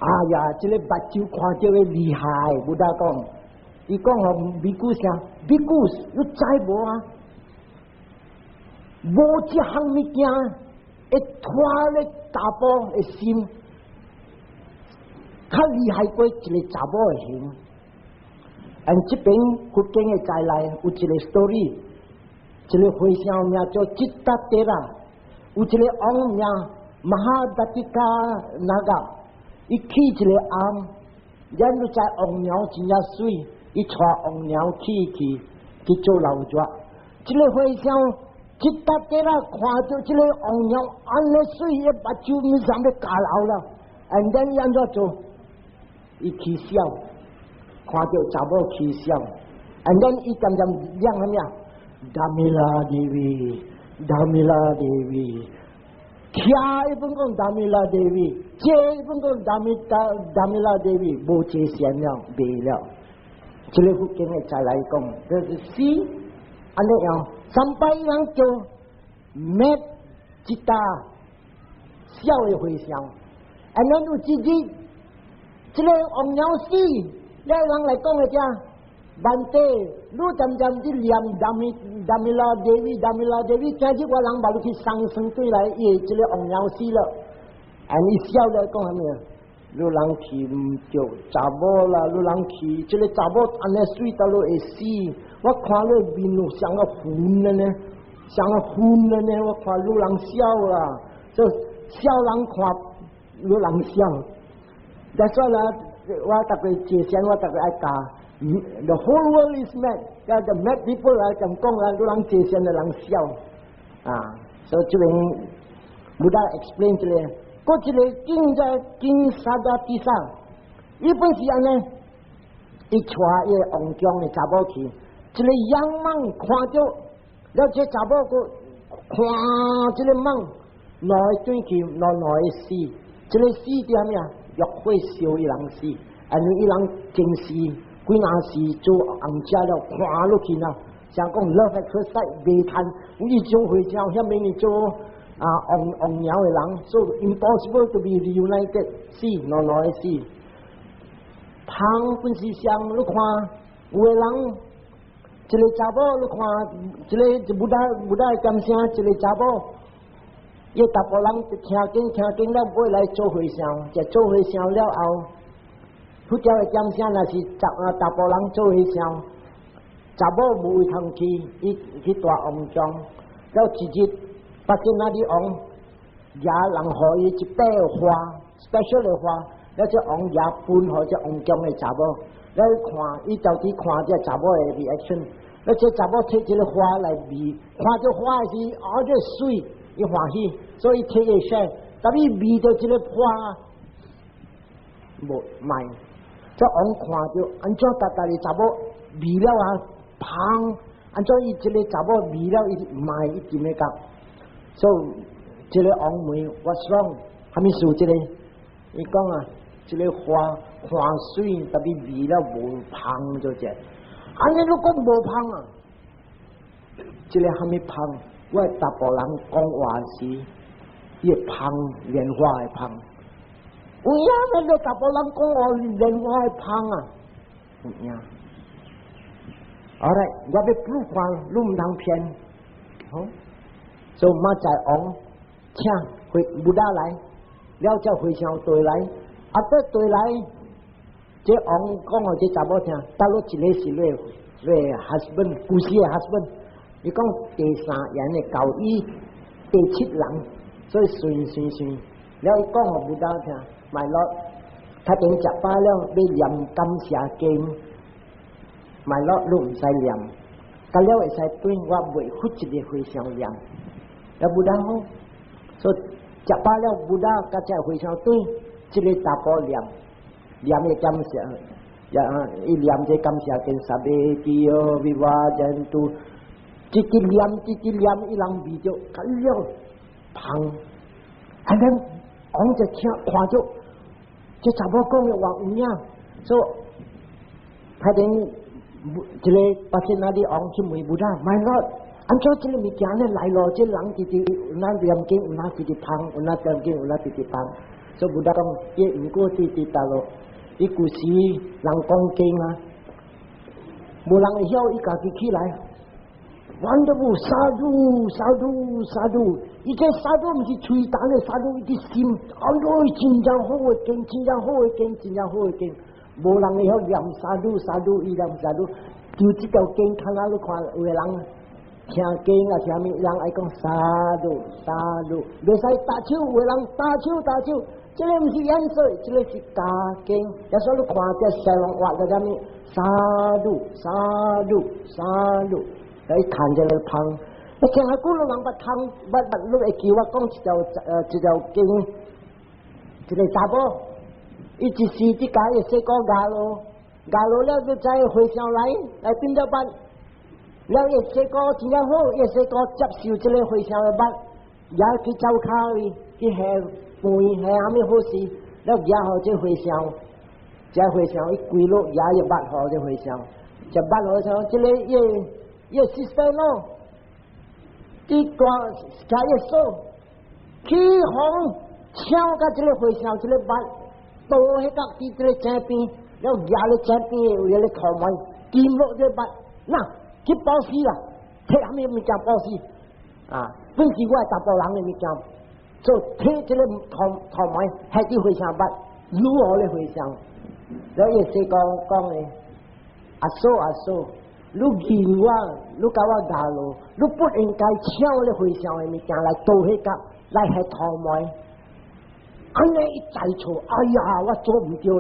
A: 哎呀，这个目睭看到的厉害，不大讲。伊讲哦，美故啥？美故事你知无啊？无一项物件会拖咧查甫的心，较厉害过一个查某的心。这边福建的再来有一个 story， 一个和尚名叫吉达德拉，有一个王名马哈达蒂卡那个，伊起一个暗，然后在王庙真呀水，伊带王庙去做老庄。这个和尚吉达德拉看到这个王庙安尼水，伊把酒面上面加老了，然后安怎做？伊起笑。看到查某起笑，伊渐渐亮什么？达米拉地位，徛一本讲达米拉地位，坐一本讲达米拉地位，无这线了，袂了。这个福建的再来讲，就是死，安尼样，三百人叫灭一大小的回乡，有自己，这个王鸟死。了人来讲个只，万地，你渐渐去念达米拉地位，今日我人把你去上升对来，伊这个王鸟死了，伊笑了讲什么？你人去唔着查某啦，你人去这个查某安尼水到了会死，我看了面有像个昏了呢，我看你人笑啦，就笑人看你人笑，但是啦。我特别介绍，我特别爱教。The whole world is mad， the mad people 来咁讲啦，都人介绍的人笑所以这边不大 explain 这里。过这里经沙加地上，一本是安尼，一带伊王江的查某去，这里羊蟒看到，了这查某个看这个蟒，来转去，来死，这里死掉咩？欲火烧伊人死，伊人真是几若是做红家了，看落去啦。像讲 love at first sight， 未谈，伊做会将遐面你做王鸟的人，so impossible to be reunited， 死，来死。旁本是像你看，有的人一个查某，你看一个不大感声，一个查某。伊大部人听经了，买来做和尚，就做和尚了后，佛教的讲声那是大部人做和尚，查某无位通去，伊去大王庄，了直接把这那里王也人予伊一朵花 ，special 的花，了这王也分予这王庄的查某，来看，伊到底看这查某的 reaction， 那这查某摕这个花来味，看这花是这水，伊欢喜，所以摕个香，但伊味到这个花无卖，这王看着安怎达达的查某味了啊芳，安怎伊这个查某味了伊卖伊点咩讲，所以这个王问what's wrong， 还没输这个，伊讲啊，这个花看水，特别味了无芳就这，安尼如果无芳啊，这个还没芳，我大部人讲话时，伊芳莲花会芳。有影那个大部人讲我莲花会芳啊，有影。好嘞，我要不看，你唔通骗，好，所以马仔王请回布达来，了叫回上对来，这对来，这王讲我这查某听，到了一个是你 husband， 故事的 husband， 伊讲第三人的教义，第七人，所以顺，了伊讲我布达听。买落，他等食饱了，要念感谢经，买落你唔使念，到了会使对我维护一个非常念，要不然好，所以食饱了不然，甲只非常对，这个大波念的感谢，伊念这感谢经，萨贝基哦，维瓦真都，这个念，伊人味着咁样芳，还能讲只听看着。这查某讲的话有影，所以他等一个把这那里昂去问不到，买了，按照这个物件呢来咯，这人直直有那念经，有那直直芳，有那念经，有那直直芳，所以不到讲也唔过直直到咯，伊故事人讲经啊，无人会晓伊家己起来。Wonderful， 沙都，伊这沙都唔是吹弹的沙都，伊啲心，真正好嘅经，无人会晓念沙都，伊念沙都，就这条经看下你看，有个人听经啊，听咩人爱讲沙都，袂使打手，有个人打手，这个唔是烟水，这个是假经，有时候你看这西龙话在咩沙都。你看这个芳，你听下古老人不汤，不你会叫我讲一条经，一个查某，伊一时之间也说过牙路了就再回上来变到班，了也说过真正好，也说过接受这个回上的班，也去走卡去下饭下咩好事，了也好这回上，伊规路也捌好这回上，就捌好上这个也sister 咯，啲个家也说，起红敲个这个回上这个班，到迄个啲这个正边，了压了正边有一个头尾，见落这班，那去报喜啦，睇下咩物件报喜啊，本是我大部人嘅物件，就睇这个头尾，系啲回上班，如何嘅回上，了也是讲嘅，阿叔。你见我，你教我教路，你不应该抢你回上的物件来倒迄个，来系头尾。安尼一再错，哎呀，我做唔到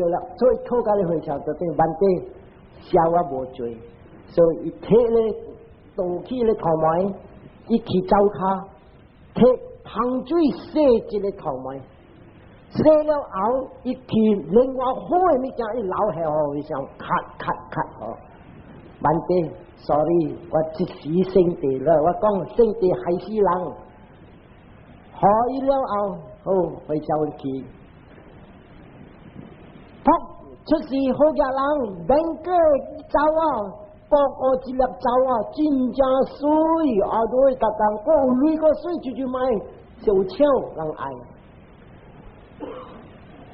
A: 了，所以靠家你回上就对问题，笑我无罪，所以伊摕咧倒起咧头尾，伊去走卡，摕香水洗一个头尾。洗了后，伊去另外好的物件，伊留下回上咳哦。万地 ，sorry， 我一时圣地了，我讲圣地害死人，好伊了后，好回上去，出事好家人，别个走啊，个一粒走啊，真正水，都会特当个累个水就买，小巧人爱。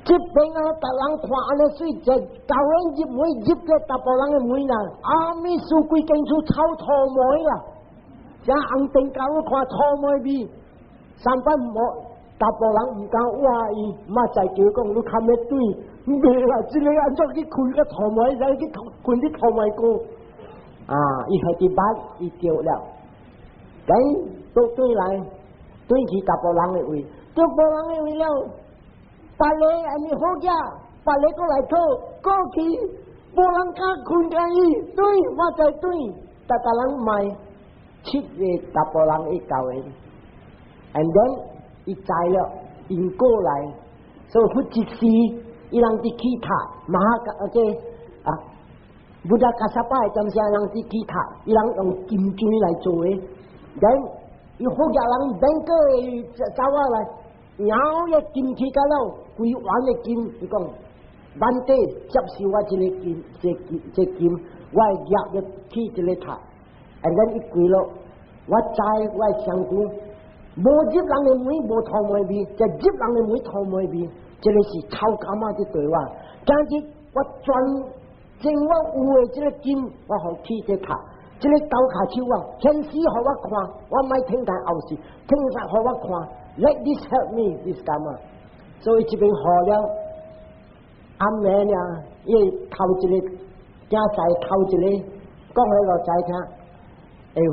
A: 这边啊，大人看安尼水，就教人入个大部人的门啦。阿弥数归经出臭土梅啦，这红灯教我看土梅味，三番大部人唔敢话伊，妈再叫讲你看咩对，咩啦，这个安怎去开个土梅，再去开啲土梅歌啊，伊系啲班伊叫了，咁都对来，对起大部人的位，大部人的位了。把你还没好家，把你过来偷。过去无人敢困在伊，对，我在对，大人卖七个大波人去教因 ，and then 伊知了，因过来，所以佢即时伊人伫起塔，马哈即啊，布达卡萨巴暂时人伫起塔，伊人用金砖来做诶，然伊好家人等个走啊来，然后一金起甲了，规碗诶金，伊讲。万地接受我一个金，这金，我入去一个塔， and then 一跪咯，我知我相信，无入人的门无偷门边，就入人的门偷门边，这个是超干嘛的对话。但是我专正我有的这个金，我好去这塔，这个高卡手啊，天使给我看，我买听台后事，听台给我看 ，Let this help me this 干嘛？所以这边好了。暗暝呀，伊偷一个，囝仔偷一个，讲迄个仔听，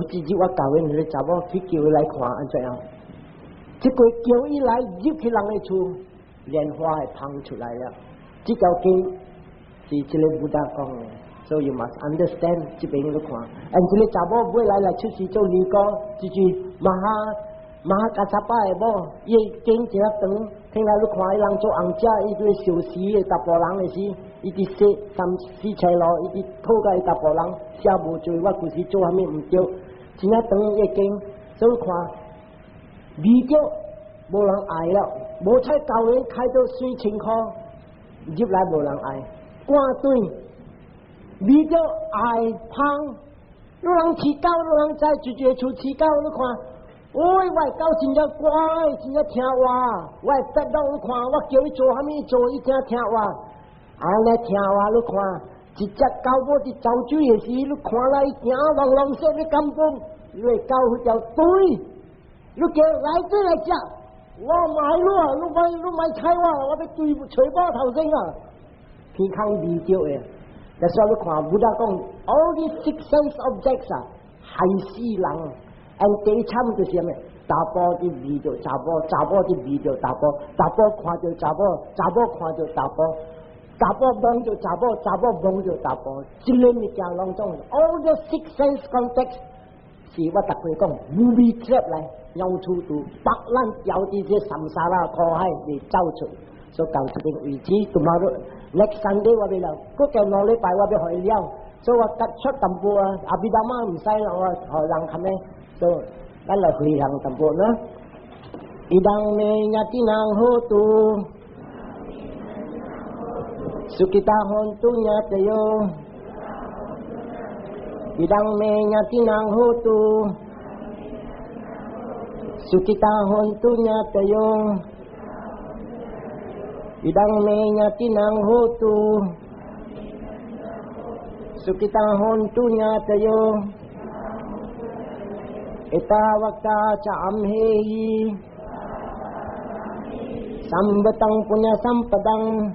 A: 姊姊我教因个查某去叫伊来看安怎样？这个叫伊来入去人的厝，莲花会喷出来了。这条经是这个布达讲的，所以 you must understand 这边个看。这个查某买来出世做尼哥，就是马哈加萨巴的某，伊经一粒长。听来你看，伊人做红家，伊对小时的达波人的时，伊伫说三四车路，伊伫讨甲伊达波人写无罪，我就是做虾米唔对，真正等已经，所以看，未着无人爱了，无采教员开到水情况，入来无人爱，官队未着爱胖，有人饲狗，有人在一个厝饲狗，你看。喂，我狗真正乖，真正听话。我得到你看，我叫伊做虾米做，伊真听话。安尼听话，你看，一只狗我伫走水的时，你看来伊行long long说你根本，因为狗迄条对，你叫来水来食，我买了，你买菜我，我要对吹波头先啊，天空未着的。但是你看，不得讲 all these six sense objects 啊，害死人。第一差就是咩？查甫啲味道查甫，查甫啲味道查甫，查甫看到查甫，查甫看到查甫，查甫望到查甫，查甫望到查甫，这个物件当中 ，all the six sense context 是我特别讲 movie trap 来，用出度百烂有啲些神沙啦靠海嚟走出，所以到这边为止，tomorrow next Sunday 我哋啦，嗰個兩禮拜我哋去了，所以我吉出淡薄啊，阿比達媽唔使啦，我學人咁咧。So, kan lah hilang tempur na. Idang menyati nang hutu, sukita hontunya tayo. Idang menyati nang hutu, sukita hontunya tayo. Idang menyati nang hutu, sukita hontunya tayo. Ita wakta caamhehi sambatang punya sampadang